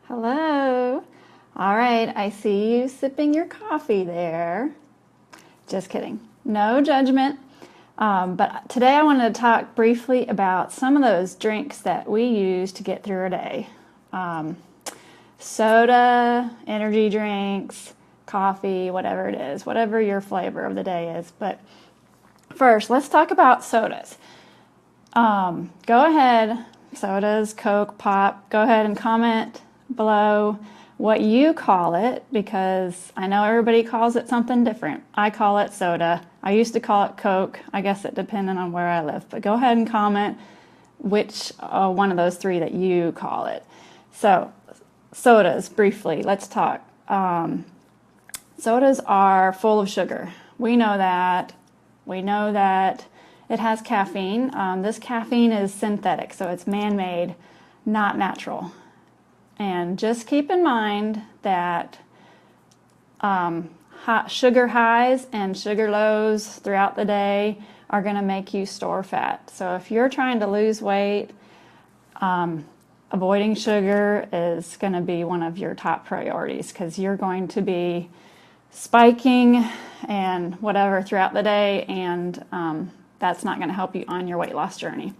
Hello. All right, I see you sipping your coffee there. Just kidding. No judgment. But today I wanted to talk briefly about some of those drinks that we use to get through a day. Soda, energy drinks, coffee, whatever it is, whatever your flavor of the day is. But first, let's talk about sodas. Go ahead, sodas, Coke, pop, go ahead and comment below what you call it, because I know everybody calls it something different. I call it soda. I used to call it Coke. I guess it depended on where I live. But go ahead and comment which one of those three that you call it. So sodas, briefly, let's talk. Sodas are full of sugar. We know that. We know that it has caffeine. This caffeine is synthetic, so it's man-made, not natural. And just keep in mind that sugar highs and sugar lows throughout the day are going to make you store fat. So if you're trying to lose weight, avoiding sugar is going to be one of your top priorities, because you're going to be spiking and whatever throughout the day, and that's not going to help you on your weight loss journey.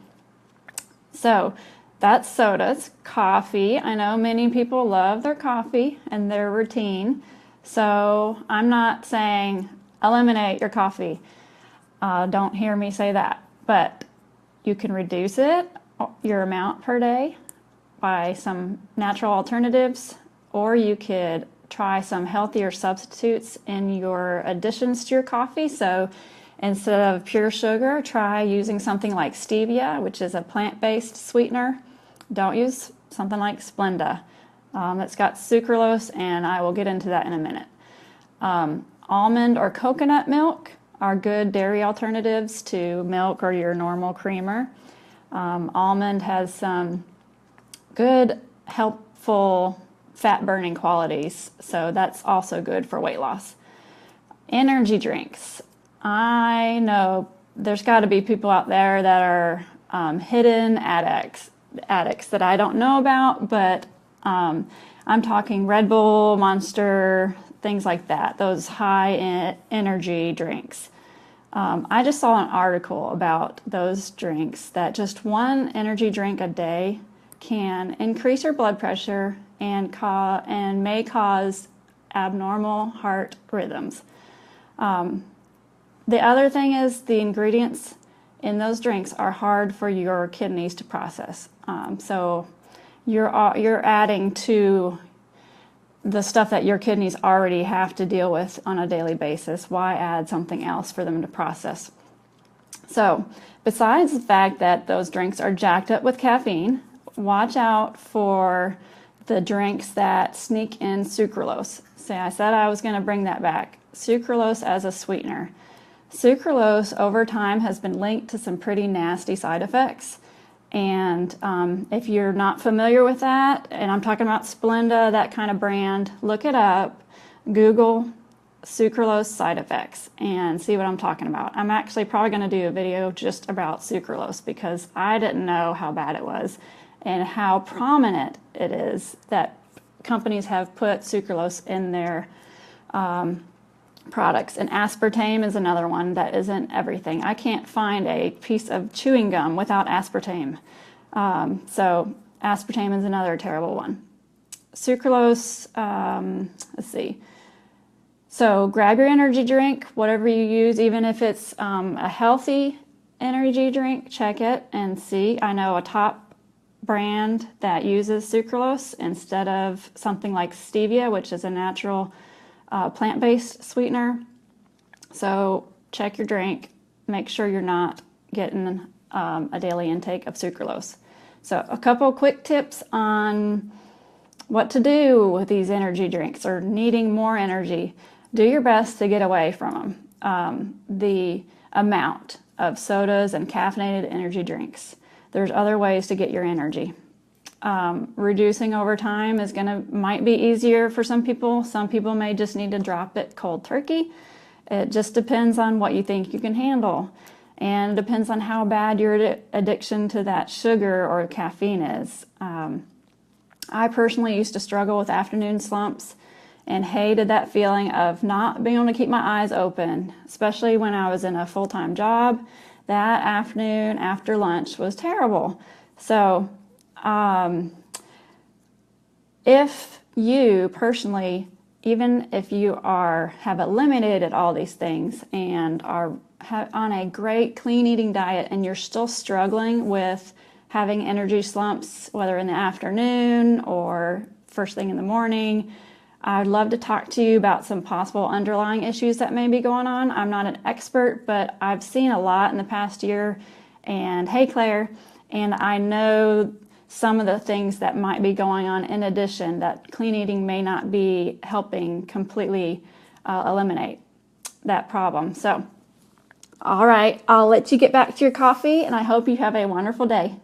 So that's sodas. Coffee. I know many people love their coffee and their routine. So I'm not saying eliminate your coffee. Don't hear me say that. But you can reduce your amount per day by some natural alternatives, or you could try some healthier substitutes in your additions to your coffee. So instead of pure sugar, try using something like stevia, which is a plant-based sweetener. Don't use something like Splenda. It's got sucralose, and I will get into that in a minute. Almond or coconut milk are good dairy alternatives to milk or your normal creamer. Almond has some good, helpful fat-burning qualities, so that's also good for weight loss. Energy drinks. I know there's got to be people out there that are hidden addicts that I don't know about, but I'm talking Red Bull, Monster, things like that, those high energy drinks. I just saw an article about those drinks, that just one energy drink a day can increase your blood pressure and may cause abnormal heart rhythms. The other thing is the ingredients in those drinks are hard for your kidneys to process. So you're adding to the stuff that your kidneys already have to deal with on a daily basis. Why add something else for them to process? So besides the fact that those drinks are jacked up with caffeine, watch out for the drinks that sneak in sucralose. See, I said I was going to bring that back. Sucralose as a sweetener. Sucralose over time has been linked to some pretty nasty side effects. And if you're not familiar with that, and I'm talking about Splenda, that kind of brand, look it up, Google sucralose side effects, and see what I'm talking about. I'm actually probably going to do a video just about sucralose, because I didn't know how bad it was and how prominent it is that companies have put sucralose in their products. And aspartame is another one that isn't everything. I can't find a piece of chewing gum without aspartame. So aspartame is another terrible one. Sucralose, let's see. So grab your energy drink, whatever you use, even if it's a healthy energy drink, check it and see. I know a top brand that uses sucralose instead of something like stevia, which is a natural plant-based sweetener. So check your drink, make sure you're not getting a daily intake of sucralose. So a couple quick tips on what to do with these energy drinks or needing more energy. Do your best to get away from them. The amount of sodas and caffeinated energy drinks. There's other ways to get your energy. Reducing over time might be easier for some people. Some people may just need to drop it cold turkey. It just depends on what you think you can handle. And it depends on how bad your addiction to that sugar or caffeine is. I personally used to struggle with afternoon slumps and hated that feeling of not being able to keep my eyes open, especially when I was in a full-time job. That afternoon after lunch was terrible. So if you personally, even if you have eliminated all these things and are on a great clean eating diet and you're still struggling with having energy slumps, whether in the afternoon or first thing in the morning, I'd love to talk to you about some possible underlying issues that may be going on. I'm not an expert, but I've seen a lot in the past year. And hey, Claire, and I know some of the things that might be going on in addition that clean eating may not be helping completely eliminate that problem. So, all right, I'll let you get back to your coffee, and I hope you have a wonderful day.